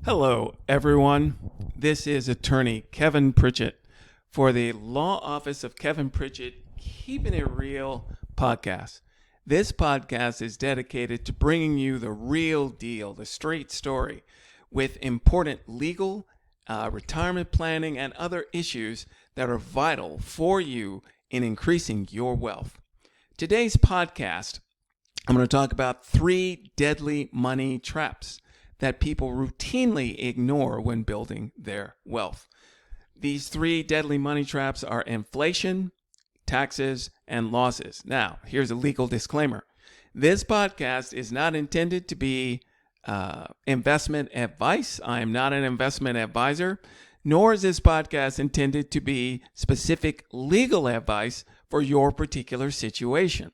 Hello, everyone. This is attorney Kevin Pritchett for the Law Office of Kevin Pritchett Keeping It Real podcast. This podcast is dedicated to bringing you the real deal, the straight story, with important legal, retirement planning, and other issues that are vital for you in increasing your wealth. Today's podcast, I'm going to talk about 3 deadly money traps that people routinely ignore when building their wealth. These 3 deadly money traps are inflation, taxes, and losses. Now, here's a legal disclaimer. This podcast is not intended to be investment advice. I am not an investment advisor, nor is this podcast intended to be specific legal advice for your particular situation.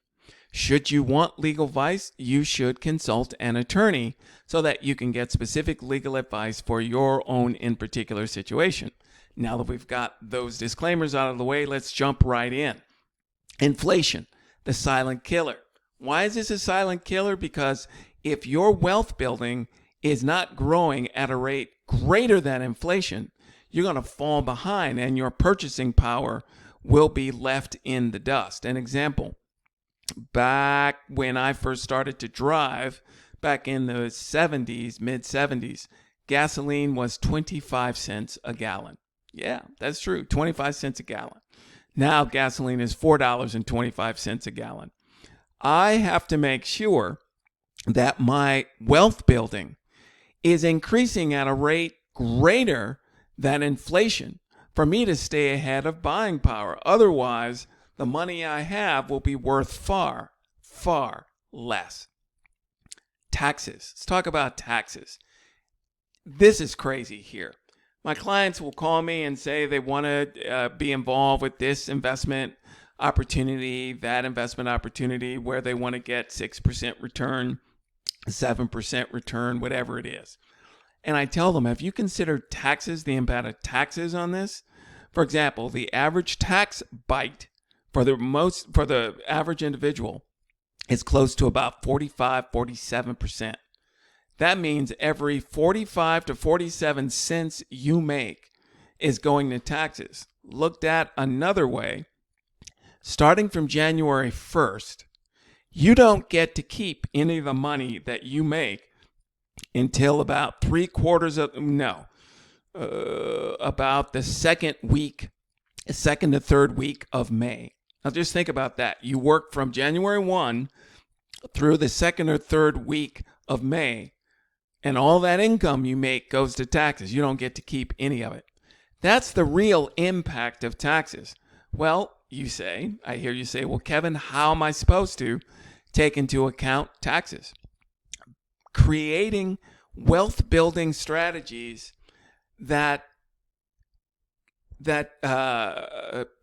Should you want legal advice, you should consult an attorney so that you can get specific legal advice for your own in particular situation. Now that we've got those disclaimers out of the way, let's jump right in. Inflation, the silent killer. Why is this a silent killer? Because if your wealth building is not growing at a rate greater than inflation, you're going to fall behind and your purchasing power will be left in the dust. An example. Back when I first started to drive, back in the 70s, mid-70s, gasoline was 25 cents a gallon. Yeah, that's true, 25 cents a gallon. Now gasoline is $4.25 a gallon. I have to make sure that my wealth building is increasing at a rate greater than inflation for me to stay ahead of buying power. Otherwise, the money I have will be worth far, far less. Taxes. Let's talk about taxes. This is crazy here. My clients will call me and say they want to be involved with this investment opportunity, that investment opportunity, where they want to get 6% return, 7% return, whatever it is. And I tell them, have you considered taxes, the impact of taxes on this? For example, the average tax bite for the average individual is close to about 47%. That means every 45 to 47 cents you make is going to taxes. Looked at another way, starting from January 1st, you don't get to keep any of the money that you make until about about the second to third week of May. Now just think about that. You work from January 1 through the second or third week of May, and all that income you make goes to taxes. You don't get to keep any of it. That's the real impact of taxes. Well, I hear you say, well, Kevin, how am I supposed to take into account taxes? Creating wealth building strategies that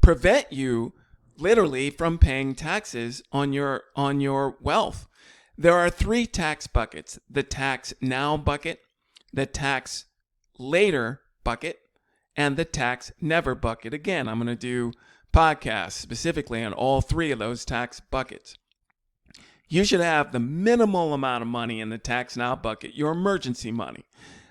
prevent you literally from paying taxes on your wealth. There are 3 tax buckets: the tax now bucket, the tax later bucket, and the tax never bucket. Again, I'm going to do podcasts specifically on all 3 of those tax buckets. You should have the minimal amount of money in the tax now bucket, your emergency money,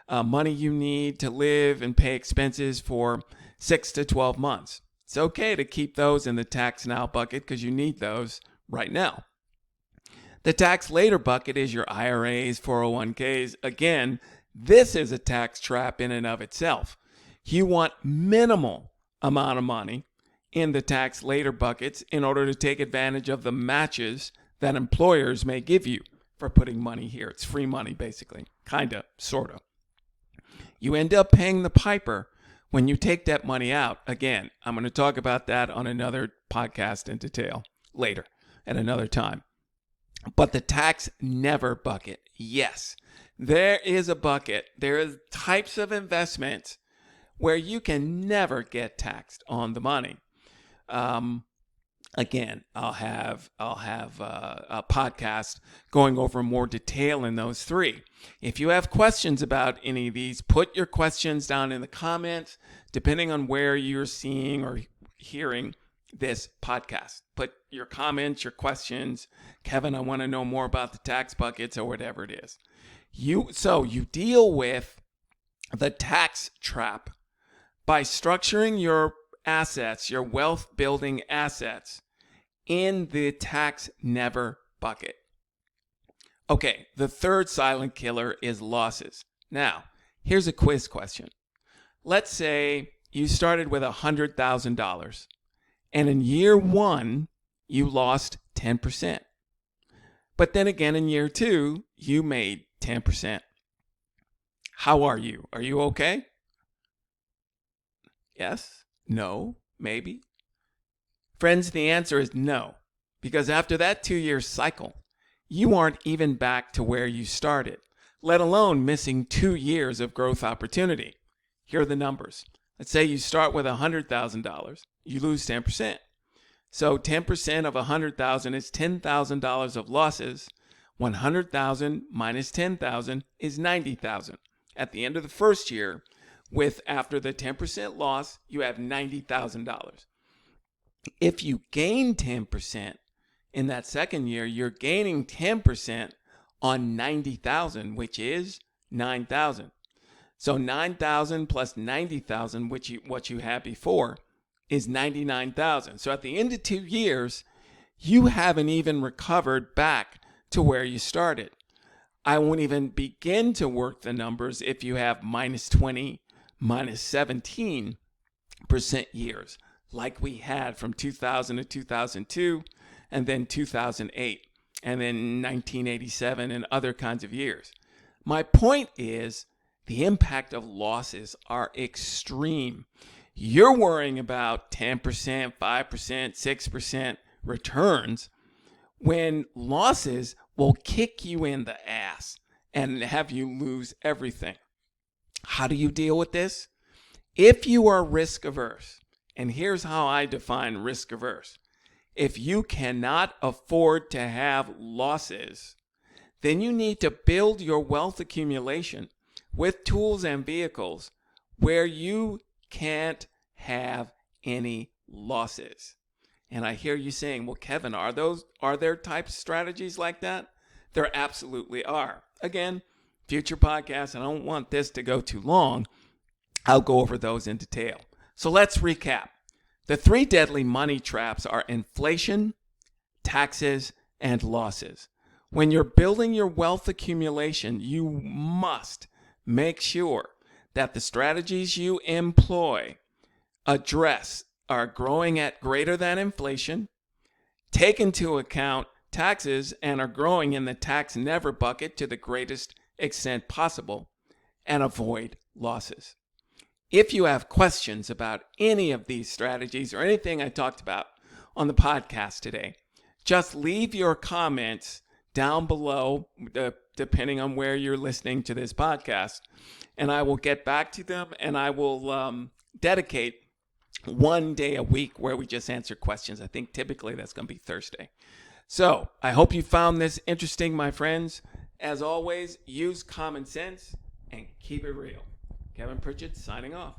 money you need to live and pay expenses for 6 to 12 months. It's okay to keep those in the tax now bucket because you need those right now. The tax later bucket is your IRAs, 401ks. Again, this is a tax trap in and of itself. You want minimal amount of money in the tax later buckets in order to take advantage of the matches that employers may give you for putting money here. It's free money, basically. Kinda, sorta. You end up paying the piper when you take that money out. Again, I'm going to talk about that on another podcast in detail later at another time. But the tax never bucket, yes, there is a bucket. There are types of investments where you can never get taxed on the money. Again, I'll have a podcast going over more detail in those 3. If you have questions about any of these, put your questions down in the comments, depending on where you're seeing or hearing this podcast. Put your comments, your questions. Kevin, I want to know more about the tax buckets or whatever it is. You deal with the tax trap by structuring your assets, your wealth building assets, in the tax never bucket. Okay, the third silent killer is losses. Now, here's a quiz question. Let's say you started with $100,000 and in year one, you lost 10%. But then again, in year two, you made 10%. How are you? Are you okay? Yes? No? Maybe? Friends, the answer is no. Because after that 2-year cycle, you aren't even back to where you started, let alone missing 2 years of growth opportunity. Here are the numbers. Let's say you start with $100,000. You lose 10%. So 10% of $100,000 is $10,000 of losses. $100,000 minus $10,000 is $90,000. At the end of the first year, after the 10% loss, you have $90,000. If you gain 10% in that second year, you're gaining 10% on 90,000, which is 9,000. So 9,000 plus 90,000, what you had before, is 99,000. So at the end of 2 years, you haven't even recovered back to where you started. I won't even begin to work the numbers if you have minus 20, minus 17% years, like we had from 2000 to 2002, and then 2008, and then 1987, and other kinds of years. My point is, the impact of losses are extreme. You're worrying about 10%, 5%, 6% returns when losses will kick you in the ass and have you lose everything. How do you deal with this? If you are risk averse, and here's how I define risk averse. If you cannot afford to have losses, then you need to build your wealth accumulation with tools and vehicles where you can't have any losses. And I hear you saying, well, Kevin, are there types of strategies like that? There absolutely are. Again, future podcasts, and I don't want this to go too long. I'll go over those in detail. So let's recap. The 3 deadly money traps are inflation, taxes, and losses. When you're building your wealth accumulation, you must make sure that the strategies you employ are growing at greater than inflation, take into account taxes, and are growing in the tax never bucket to the greatest extent possible, and avoid losses. If you have questions about any of these strategies or anything I talked about on the podcast today, just leave your comments down below, depending on where you're listening to this podcast, and I will get back to them, and I will dedicate one day a week where we just answer questions. I think typically that's going to be Thursday. So I hope you found this interesting, my friends. As always, use common sense and keep it real. Kevin Pritchett signing off.